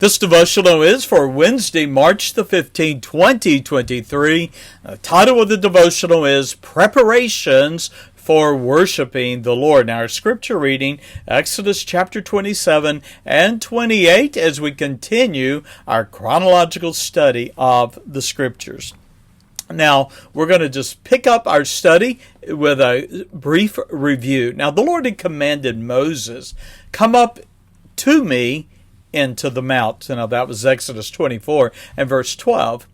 This devotional is for Wednesday, March the 15th, 2023. The title of the devotional is Preparations for Worshiping the Lord. Now, our scripture reading, Exodus chapter 27 and 28, as we continue our chronological study of the scriptures. Now, we're going to just pick up our study with a brief review. Now, the Lord had commanded Moses, "Come up to me into the mount." Now, that was Exodus 24 and verse 12.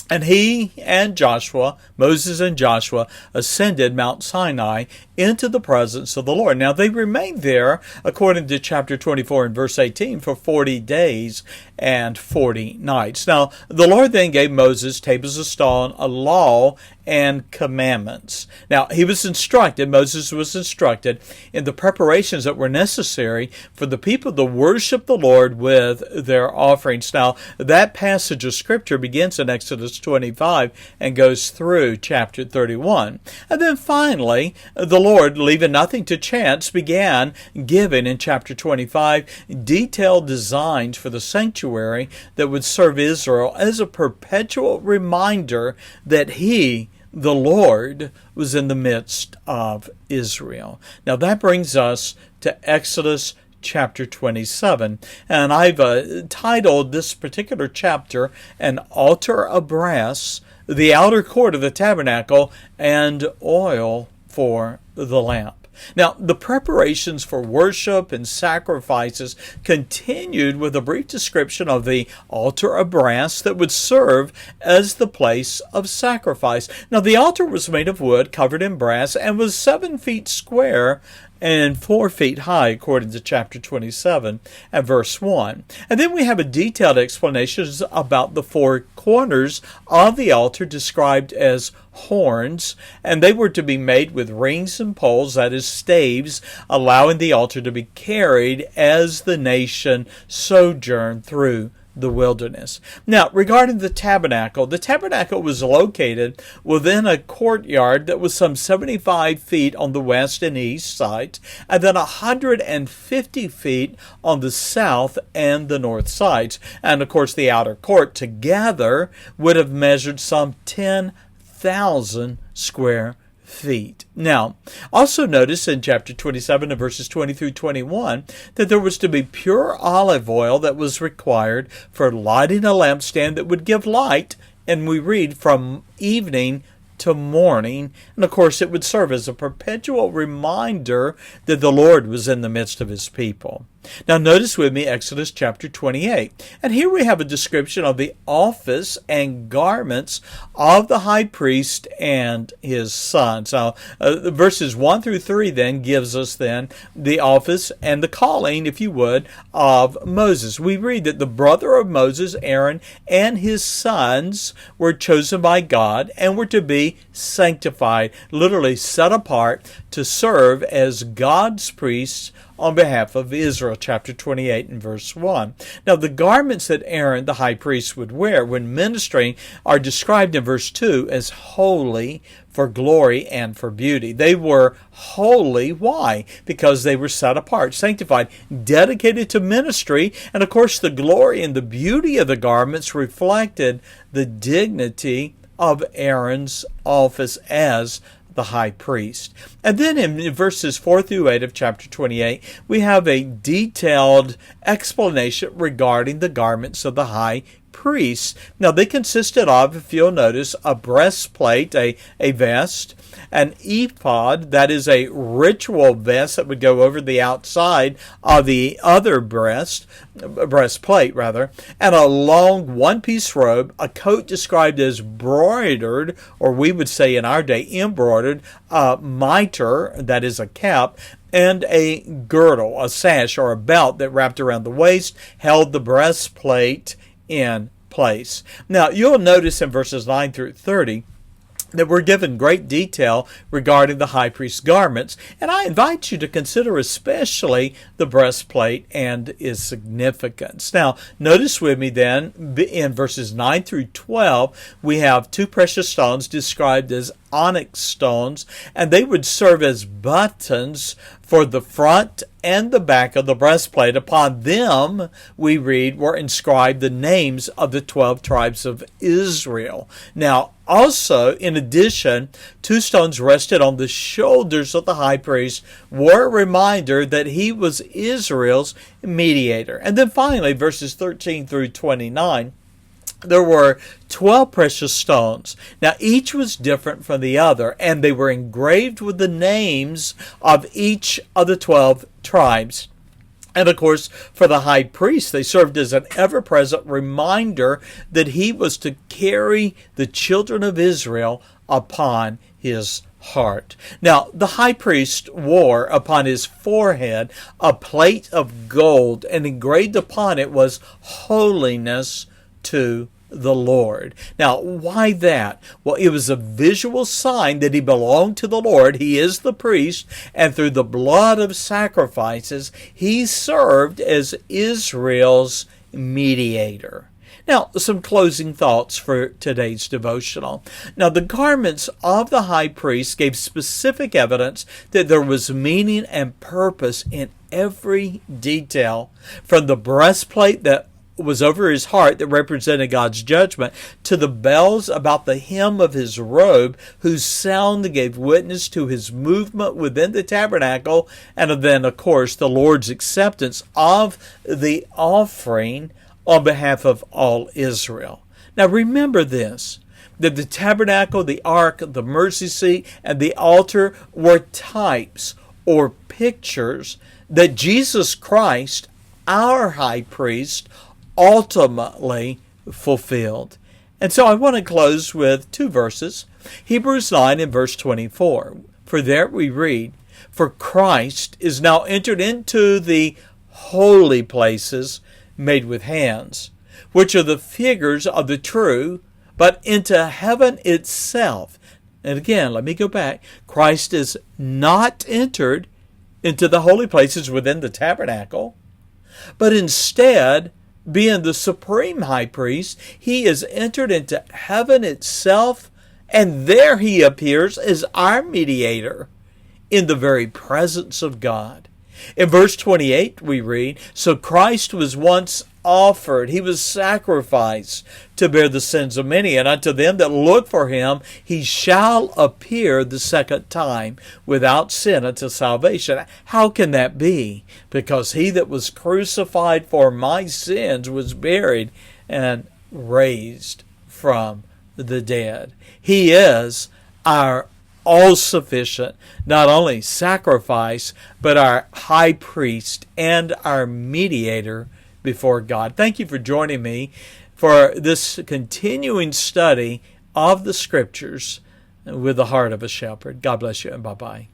And he and Joshua, Moses and Joshua, ascended Mount Sinai into the presence of the Lord. Now, they remained there, according to chapter 24 and verse 18, for 40 days and 40 nights. Now, the Lord then gave Moses tables of stone, a law, and commandments. Now, Moses was instructed in the preparations that were necessary for the people to worship the Lord with their offerings. Now, that passage of Scripture begins in Exodus 25 and goes through chapter 31. And then finally, the Lord, leaving nothing to chance, began giving in chapter 25 detailed designs for the sanctuary that would serve Israel as a perpetual reminder that He, the Lord, was in the midst of Israel. Now that brings us to Exodus chapter 27, and I've titled this particular chapter, "An Altar of Brass, the Outer Court of the Tabernacle, and Oil for the Lamp." Now, the preparations for worship and sacrifices continued with a brief description of the altar of brass that would serve as the place of sacrifice. Now, the altar was made of wood covered in brass and was 7 feet square and 4 feet high, according to chapter 27 and verse 1. And then we have a detailed explanation about the 4 corners of the altar, described as horns, and they were to be made with rings and poles, that is, staves, allowing the altar to be carried as the nation sojourned through the wilderness. Now, regarding the tabernacle was located within a courtyard that was some 75 feet on the west and east sides, and then 150 feet on the south and the north sides. And of course, the outer court together would have measured some 10,000 square feet. Now, also notice in chapter 27 and verses 20 through 21 that there was to be pure olive oil that was required for lighting a lampstand that would give light, and we read, from evening to morning. And of course, it would serve as a perpetual reminder that the Lord was in the midst of His people. Now, notice with me Exodus chapter 28. And here we have a description of the office and garments of the high priest and his sons. Now, verses 1 through 3 then gives us then the office and the calling, if you would, of Moses. We read that the brother of Moses, Aaron, and his sons were chosen by God and were to be sanctified, literally set apart to serve as God's priests on behalf of Israel, chapter 28 and verse 1. Now, the garments that Aaron, the high priest, would wear when ministering are described in verse 2 as holy for glory and for beauty. They were holy. Why? Because they were set apart, sanctified, dedicated to ministry. And of course, the glory and the beauty of the garments reflected the dignity of Aaron's office as the high priest. And then in verses 4 through 8 of chapter 28, we have a detailed explanation regarding the garments of the high priest. Now, they consisted of, if you'll notice, a breastplate, a vest, an ephod, that is a ritual vest that would go over the outside of the other breastplate, and a long one-piece robe, a coat described as broidered, or we would say in our day embroidered, mitre, that is a cap, and a girdle, a sash or a belt that wrapped around the waist, held the breastplate in place. Now, you'll notice in verses 9 through 30 that we're given great detail regarding the high priest's garments, and I invite you to consider especially the breastplate and its significance. Now, notice with me then, in verses 9 through 12, we have 2 precious stones described as onyx stones, and they would serve as buttons for the front and the back of the breastplate. Upon them, we read, were inscribed the names of the 12 tribes of Israel. Now, also, in addition, 2 stones rested on the shoulders of the high priest were a reminder that he was Israel's mediator. And then finally, verses 13 through 29, there were 12 precious stones. Now, each was different from the other, and they were engraved with the names of each of the 12 tribes. And of course, for the high priest, they served as an ever-present reminder that he was to carry the children of Israel upon his heart. Now, the high priest wore upon his forehead a plate of gold, and engraved upon it was holiness to the Lord. Now, why that? Well, it was a visual sign that he belonged to the Lord. He is the priest, and through the blood of sacrifices, he served as Israel's mediator. Now, some closing thoughts for today's devotional. Now, the garments of the high priest gave specific evidence that there was meaning and purpose in every detail, from the breastplate that was over his heart that represented God's judgment, to the bells about the hem of his robe, whose sound gave witness to his movement within the tabernacle, and then, of course, the Lord's acceptance of the offering on behalf of all Israel. Now remember this, that the tabernacle, the ark, the mercy seat, and the altar were types or pictures that Jesus Christ, our high priest, ultimately fulfilled. And so I want to close with 2 verses. Hebrews 9 and verse 24. For there we read, "For Christ is now entered into the holy places made with hands, which are the figures of the true, but into heaven itself." And again, let me go back. Christ is not entered into the holy places within the tabernacle, but instead, being the supreme high priest, he is entered into heaven itself, and there he appears as our mediator in the very presence of God. In verse 28 we read, "So Christ was once offered, he was sacrificed to bear the sins of many, and unto them that look for him he shall appear the second time without sin unto salvation." How can that be? Because he that was crucified for my sins was buried and raised from the dead. He is our all-sufficient, not only sacrifice, but our high priest and our mediator before God. Thank you for joining me for this continuing study of the Scriptures with the heart of a shepherd. God bless you, and bye-bye.